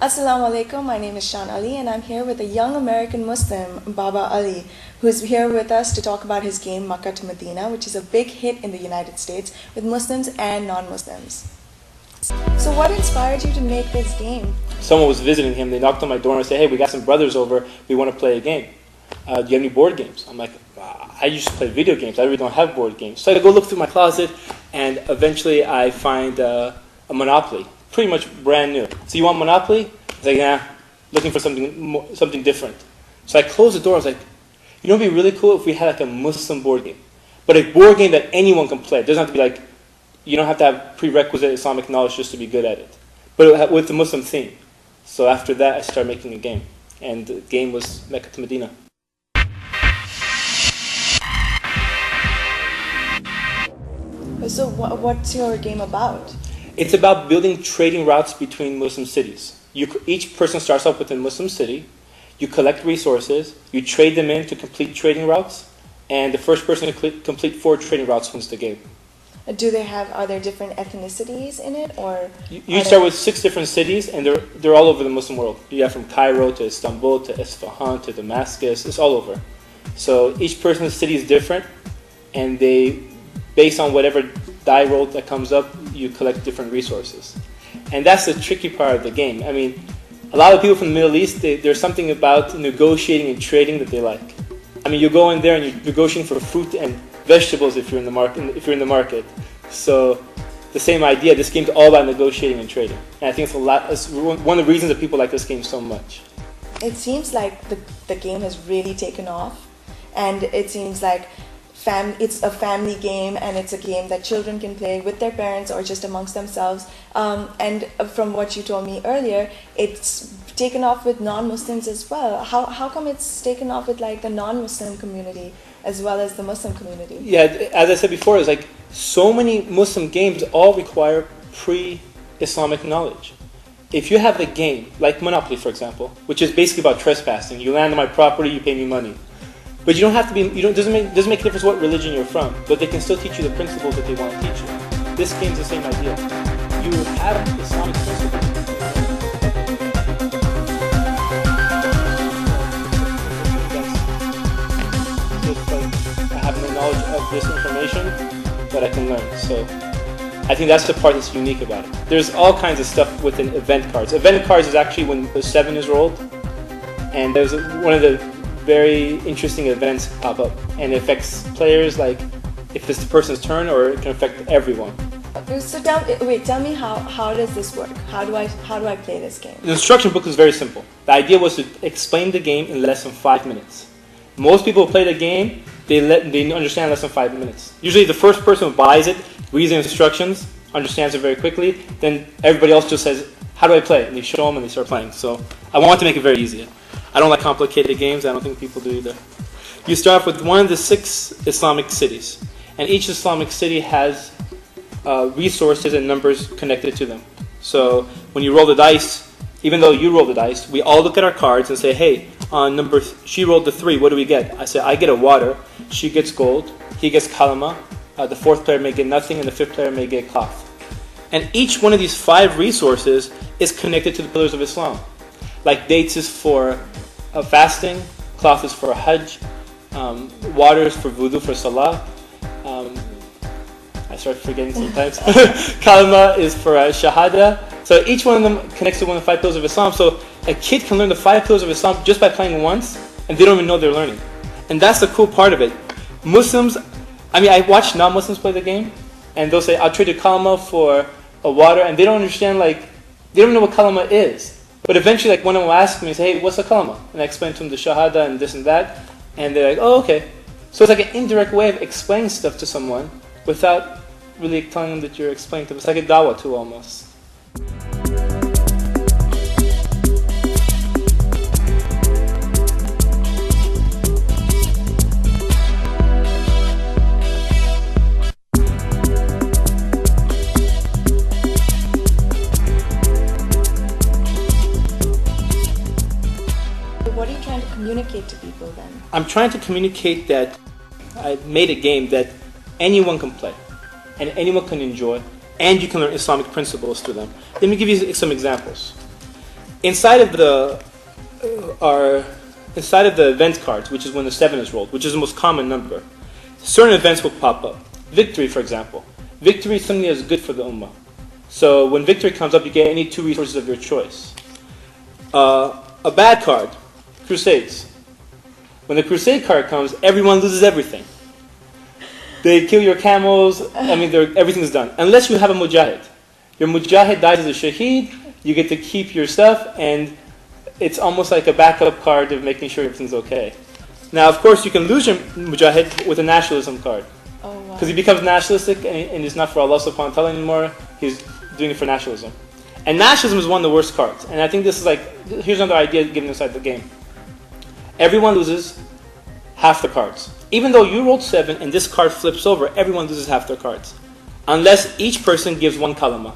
Assalamu alaikum, my name is Shan Ali and I'm here with a young American Muslim, Baba Ali, who's here with us to talk about his game Mecca to Medina, which is a big hit in the United States with Muslims and non-Muslims. So what inspired you to make this game? Someone was visiting him, they knocked on my door and said, hey, we got some brothers over, we want to play a game. Do you have any board games? I'm like, I used to play video games, I really don't have board games. So I go look through my closet and eventually I find a Monopoly. Pretty much brand new. So you want Monopoly? I was like, nah, looking for something different. So I closed the door. I was like, you know, it'd be really cool if we had like a Muslim board game, but a board game that anyone can play. It doesn't have to be like, you don't have to have prerequisite Islamic knowledge just to be good at it, but with the Muslim theme. So after that, I started making a game, and the game was Mecca to Medina. So what's your game about? It's about building trading routes between Muslim cities. Each person starts off with a Muslim city. You collect resources. You trade them in to complete trading routes. And the first person to complete 4 trading routes wins the game. Are there different ethnicities in it? Or you start with 6 different cities, and they're all over the Muslim world. You have from Cairo to Istanbul to Isfahan to Damascus. It's all over. So each person's city is different, and based on whatever die roll that comes up, you collect different resources. And that's the tricky part of the game. I mean, a lot of people from the Middle East, there's something about negotiating and trading that they like. I mean, you go in there and you're negotiating for fruit and vegetables if you're in the market. So the same idea, this game's all about negotiating and trading. And I think it's one of the reasons that people like this game so much. It seems like the game has really taken off, and it seems like it's a family game, and it's a game that children can play with their parents or just amongst themselves. And from what you told me earlier, it's taken off with non-Muslims as well. How come it's taken off with like the non-Muslim community as well as the Muslim community? Yeah, as I said before, it's like so many Muslim games all require pre-Islamic knowledge. If you have a game like Monopoly, for example, which is basically about trespassing, you land on my property, you pay me money. But you don't have to be. It doesn't make a difference what religion you're from. But they can still teach you the principles that they want to teach you. This game's the same idea. You have Islamic principles. I have no knowledge of this information, but I can learn. So I think that's the part that's unique about it. There's all kinds of stuff within event cards. Event cards is actually when the 7 is rolled, and there's one of the very interesting events pop up, and it affects players like if it's the person's turn, or it can affect everyone. So tell me how does this work? How do I play this game? The instruction book is very simple. The idea was to explain the game in less than 5 minutes. Most people who play the game, they understand less than 5 minutes. Usually the first person who buys it, reads the instructions, understands it very quickly, then everybody else just says, how do I play? And they show them and they start playing. So I want to make it very easy. I don't like complicated games. I don't think people do either. You start off with one of the 6 Islamic cities. And each Islamic city has resources and numbers connected to them. So when you roll the dice, even though you roll the dice, we all look at our cards and say, hey, on she rolled the 3, what do we get? I say, I get a water, she gets gold, he gets kalama, the 4th player may get nothing, and the 5th player may get cloth. And each one of these 5 resources is connected to the pillars of Islam. Like dates is for fasting, cloth is for hajj, water is for wudu, for salah. I start forgetting sometimes. Kalima is for shahada. So each one of them connects to one of the 5 pillars of Islam. So a kid can learn the 5 pillars of Islam just by playing once, and they don't even know they're learning. And that's the cool part of it. Muslims, I watch non-Muslims play the game, and they'll say, I'll trade a kalima for a water, and they don't understand, they don't know what kalima is. But eventually, one of them will ask me, say, hey, what's a kalima? And I explain to them the shahada and this and that. And they're like, oh, okay. So it's like an indirect way of explaining stuff to someone without really telling them that you're explaining to them. It's like a dawah too, almost. What are you trying to communicate to people then? I'm trying to communicate that I made a game that anyone can play and anyone can enjoy, and you can learn Islamic principles through them. Let me give you some examples. inside of the inside of the event cards, which is when the 7 is rolled, which is the most common number, certain events will pop up. Victory, for example. Victory is something that is good for the ummah. So when victory comes up, you get any 2 resources of your choice. A bad card, crusades. When the crusade card comes, everyone loses everything. They kill your camels. I mean, everything's done. Unless you have a mujahid. Your mujahid dies as a shaheed. You get to keep your stuff, and it's almost like a backup card of making sure everything's okay. Now, of course, you can lose your mujahid with a nationalism card. Oh, wow. Because he becomes nationalistic, and it's not for Allah subhanahu wa ta'ala anymore. He's doing it for nationalism. And nationalism is one of the worst cards. And I think this is like, here's another idea given inside the game. Everyone loses half the cards. Even though you rolled 7 and this card flips over, everyone loses half their cards. Unless each person gives 1 kalama.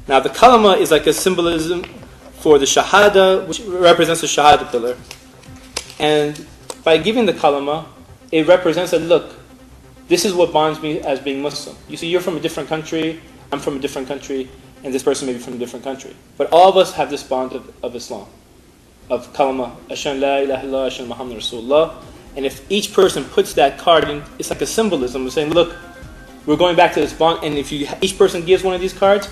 Now the kalama is like a symbolism for the shahada, which represents the shahada pillar. And by giving the kalama, it represents that, look, this is what bonds me as being Muslim. You see, you're from a different country, I'm from a different country, and this person may be from a different country. But all of us have this bond of Islam, of kalama, Ashhadu la ilaha illallah, Ashhadu Muhammad Rasulullah. And if each person puts that card in, it's like a symbolism of saying, look, we're going back to this bond, and if each person gives one of these cards,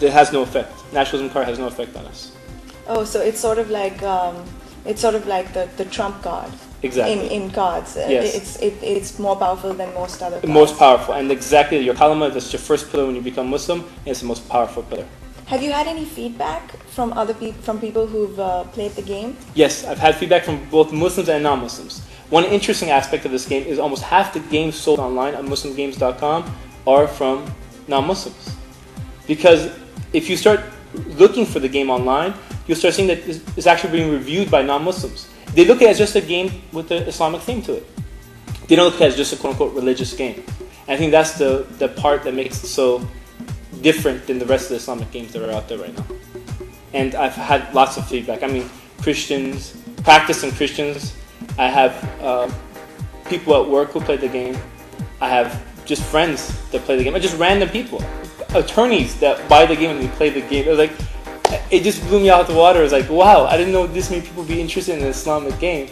it has no effect. Nationalism card has no effect on us. Oh, so it's sort of like the trump card. Exactly. In cards. Yes. It's more powerful than most other cards. Most powerful. And exactly, your kalama, that's your first pillar when you become Muslim, and it's the most powerful pillar. Have you had any feedback from from people who've played the game? Yes, I've had feedback from both Muslims and non-Muslims. One interesting aspect of this game is almost half the games sold online on MuslimGames.com are from non-Muslims. Because if you start looking for the game online, you'll start seeing that it's actually being reviewed by non-Muslims. They look at it as just a game with an Islamic theme to it. They don't look at it as just a quote-unquote religious game. And I think that's the part that makes it so different than the rest of the Islamic games that are out there right now. And I've had lots of feedback. I mean, Christians, practicing Christians. I have people at work who play the game. I have just friends that play the game. Just random people. Attorneys that buy the game and they play the game. It was like, it just blew me out of the water. It was like, wow, I didn't know this many people would be interested in an Islamic game.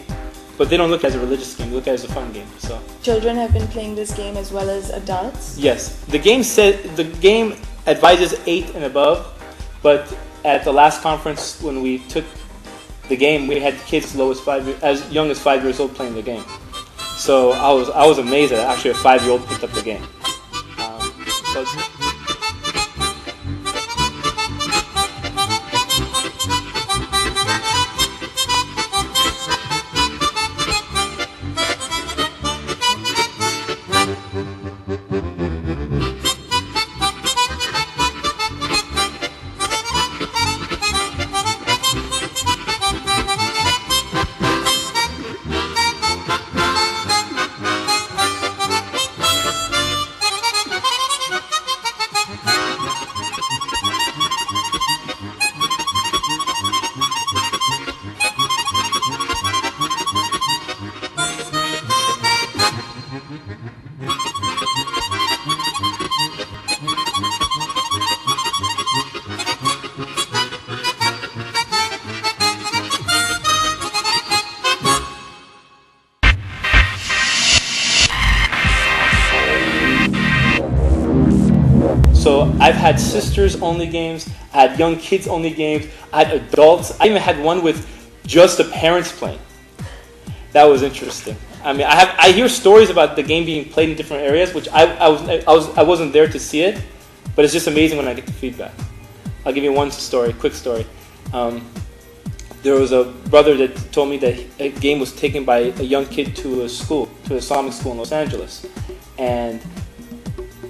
But they don't look at it as a religious game. They look at it as a fun game. So children have been playing this game as well as adults? Yes. The game advises 8 and above, but at the last conference when we took the game, we had kids as young as 5 years old playing the game. So I was amazed that actually a 5-year-old picked up the game. So I've had sisters-only games, I had young kids-only games, I had adults. I even had one with just the parents playing. That was interesting. I mean, I hear stories about the game being played in different areas, which I wasn't there to see it, but it's just amazing when I get the feedback. I'll give you one story, quick story. There was a brother that told me that a game was taken by a young kid to a school, to an Islamic school in Los Angeles, and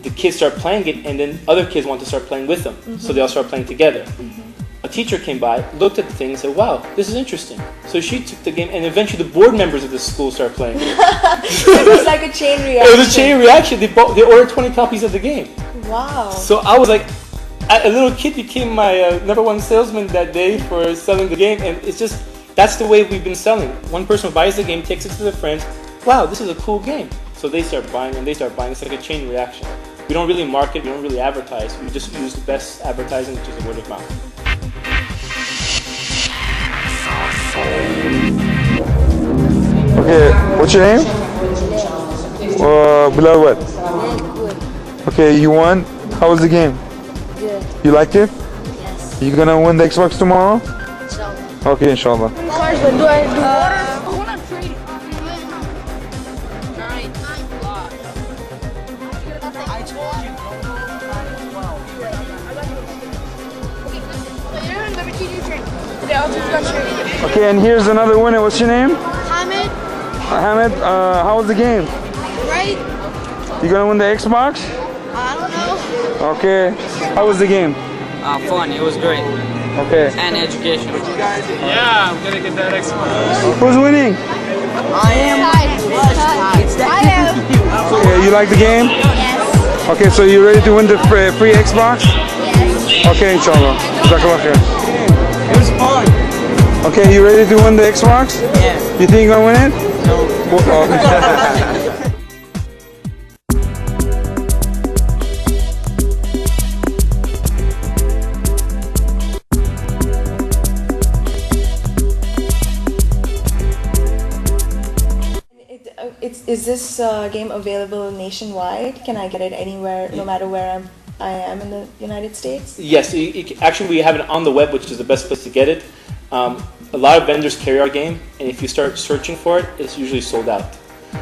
the kids start playing it, and then other kids want to start playing with them, so they all start playing together. A teacher came by, looked at the thing, and said, "Wow, this is interesting." So she took the game, and eventually the board members of the school started playing it. It was like a chain reaction. It was a chain reaction. They ordered 20 copies of the game. Wow. So I was like, a little kid became my #1 salesman that day for selling the game, and it's just, that's the way we've been selling. One person buys the game, takes it to their friends. Wow, this is a cool game. So they start buying, and they start buying. It's like a chain reaction. We don't really market, we don't really advertise. We just use the best advertising, which is the word of mouth. Okay, what's your name? Bilal what? Okay, you won. How was the game? Good. You liked it? Yes. You gonna win the Xbox tomorrow? Inshallah. Okay, inshallah. Cars, but do I do water? Okay, and here's another winner. What's your name? Hamid, Ahmed. How was the game? right? You gonna win the Xbox? I don't know. Okay. How was the game? Fun, it was great. Okay. And education. Yeah, I'm gonna get that Xbox. Who's winning? I am. Okay, you like the game? Yes. Okay, so you ready to win the free Xbox? Yes. Okay, inshallah. Jazakallah khair. It was fun. Okay, you ready to win the Xbox? Yeah. You think you're gonna win it? No. Is this game available nationwide? Can I get it anywhere, no matter where I am in the United States? Yes, actually we have it on the web, which is the best place to get it. A lot of vendors carry our game, and if you start searching for it, it's usually sold out.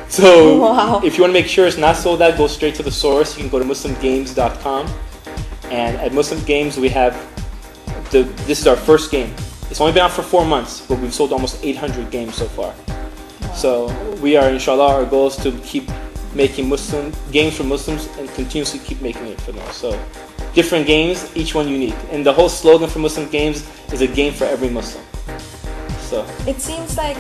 So Wow. if you want to make sure it's not sold out, go straight to the source. You can go to muslimgames.com, and at Muslim Games we have this is our first game. It's only been out for 4 months, but we've sold almost 800 games so far. So we are, inshallah, our goal is to keep making Muslim games for Muslims and continuously keep making it for them. So different games, each one unique. And the whole slogan for Muslim Games is a game for every Muslim. So It seems like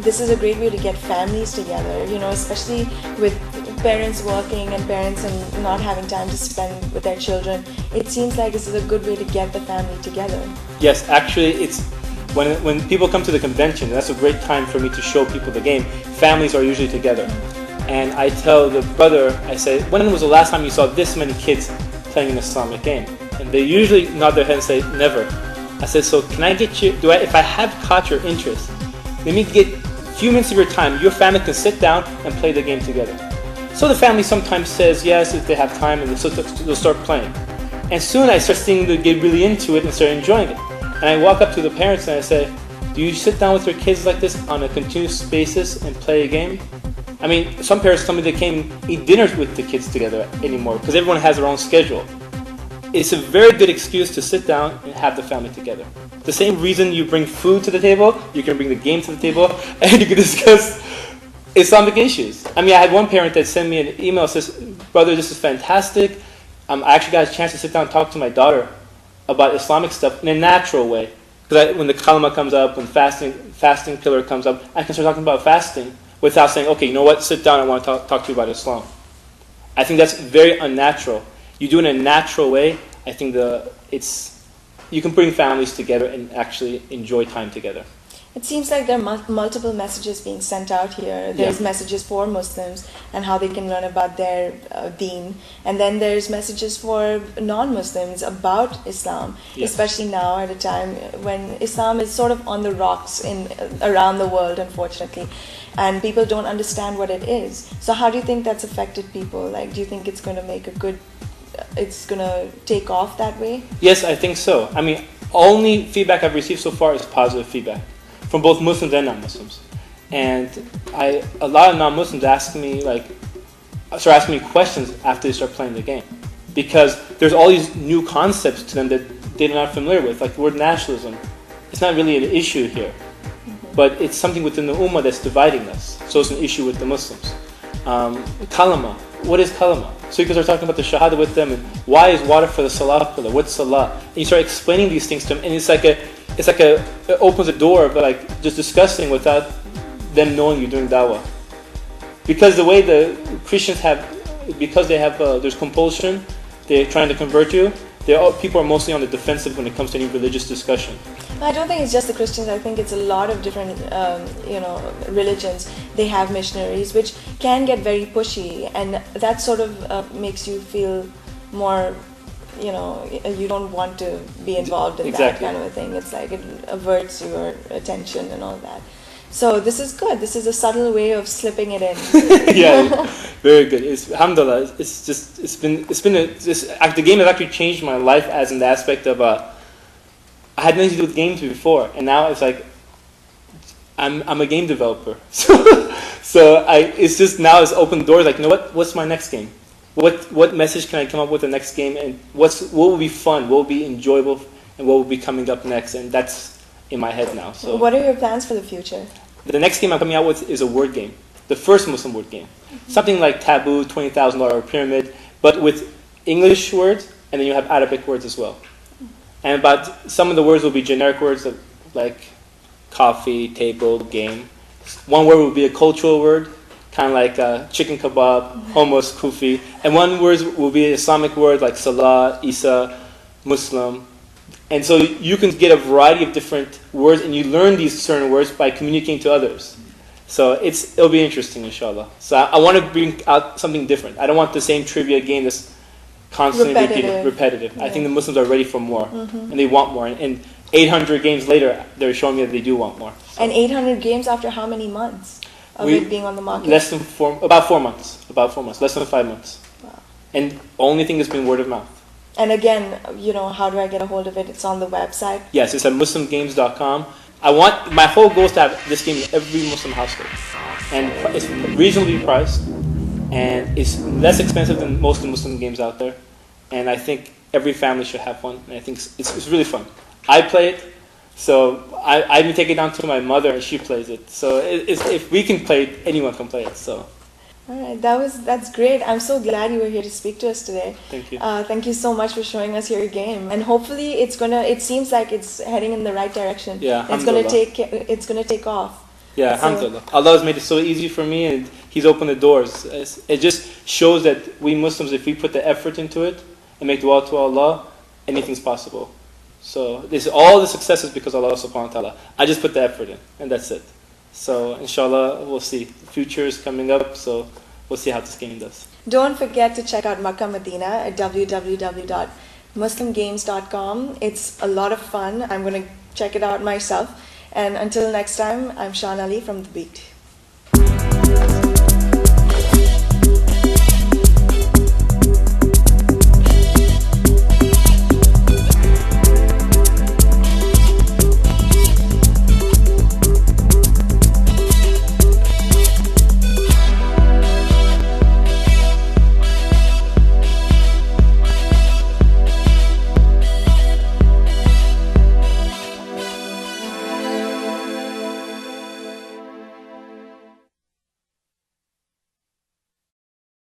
this is a great way to get families together, you know, especially with parents working and parents and not having time to spend with their children. It seems like this is a good way to get the family together. yes, actually it's when people come to the convention, that's a great time for me to show people the game. Families are usually together. And I tell the brother, I say, when was the last time you saw this many kids playing an Islamic game? And they usually nod their head and say, never. I said, so can I get you, if I have caught your interest, let me get a few minutes of your time, your family can sit down and play the game together. So the family sometimes says yes if they have time, and they'll start playing. And soon I start seeing them get really into it and start enjoying it. And I walk up to the parents and I say, do you sit down with your kids like this on a continuous basis and play a game? I mean, some parents tell me they can't eat dinners with the kids together anymore because everyone has their own schedule. It's a very good excuse to sit down and have the family together. The same reason you bring food to the table, you can bring the game to the table, and you can discuss Islamic issues. I mean, I had one parent that sent me an email that says, brother, this is fantastic. I actually got a chance to sit down and talk to my daughter about Islamic stuff in a natural way. Because when the kalima comes up, when fasting pillar comes up, I can start talking about fasting without saying, okay, you know what, sit down, I want to talk to you about Islam. I think that's very unnatural. You do it in a natural way, I think you can bring families together and actually enjoy time together. It seems like there are multiple messages being sent out here. There's messages for Muslims and how they can learn about their deen. And then there's messages for non-Muslims about Islam, especially now at a time when Islam is sort of on the rocks around the world, unfortunately. And people don't understand what it is. So how do you think that's affected people? Like, do you think it's going to it's going to take off that way? Yes, I think so. I mean, only feedback I've received so far is positive feedback from both Muslims and non-Muslims. And a lot of non-Muslims ask me questions after they start playing the game. Because there's all these new concepts to them that they're not familiar with, like the word nationalism. It's not really an issue here. But it's something within the Ummah that's dividing us. So it's an issue with the Muslims. Kalama. What is kalama? So you can start talking about the shahada with them, and why is water for the salah pillar? What's salah? And you start explaining these things to them, and it opens a door of like just discussing without them knowing you're doing dawah. Because the way the Christians there's compulsion, they're trying to convert you. People are mostly on the defensive when it comes to any religious discussion. I don't think it's just the Christians. I think it's a lot of different, religions. They have missionaries, which can get very pushy, and that sort of makes you feel more you don't want to be involved in that kind of a thing. It's like it averts your attention and all that. So this is good. This is a subtle way of slipping it in. Yeah, very good. Alhamdulillah. The game has actually changed my life as in the aspect of I had nothing to do with games before, and now it's like I'm a game developer. It's just now it's opened doors. Like, what's my next game? What message can I come up with the next game, and what will be fun, what will be enjoyable, and what will be coming up next, and that's in my head now. So what are your plans for the future? The next game I'm coming out with is a word game, the first Muslim word game, something like Taboo, $20,000 Pyramid, but with English words, and then you have Arabic words as well. And about some of the words will be generic words like coffee, table, game. One word will be a cultural word, kind of like chicken kebab, hummus, kufi. And one word will be an Islamic word like Salah, Isa, Muslim. And so you can get a variety of different words, and you learn these certain words by communicating to others. So it'll be interesting, inshallah. So I want to bring out something different. I don't want the same trivia game that's constantly repetitive. Yeah. I think the Muslims are ready for more, and they want more. And 800 games later, they're showing me that they do want more. So. And 800 games after how many months of it being on the market? About 4 months. Less than 5 months. Wow. And only thing has been word of mouth. And again, how do I get a hold of it? It's on the website? Yes, it's at muslimgames.com. My whole goal is to have this game in every Muslim household. And it's reasonably priced, and it's less expensive than most of the Muslim games out there. And I think every family should have one, and I think it's really fun. I play it, so I even take it down to my mother, and she plays it. So if we can play it, anyone can play it. So. All right, that's great. I'm so glad you were here to speak to us today. Thank you. Thank you so much for showing us your game, and hopefully it seems like it's heading in the right direction. Yeah, it's gonna take off. Yeah, alhamdulillah. Allah has made it so easy for me, and He's opened the doors. It just shows that we Muslims, if we put the effort into it and make dua to Allah, anything's possible. So all the success is because of Allah subhanahu wa ta'ala. I just put the effort in, and that's it. So inshallah, we'll see. The future is coming up, so we'll see how this game does. Don't forget to check out Mecca Medina at www.muslimgames.com. It's a lot of fun. I'm going to check it out myself. And until next time, I'm Shan Ali from The Beat.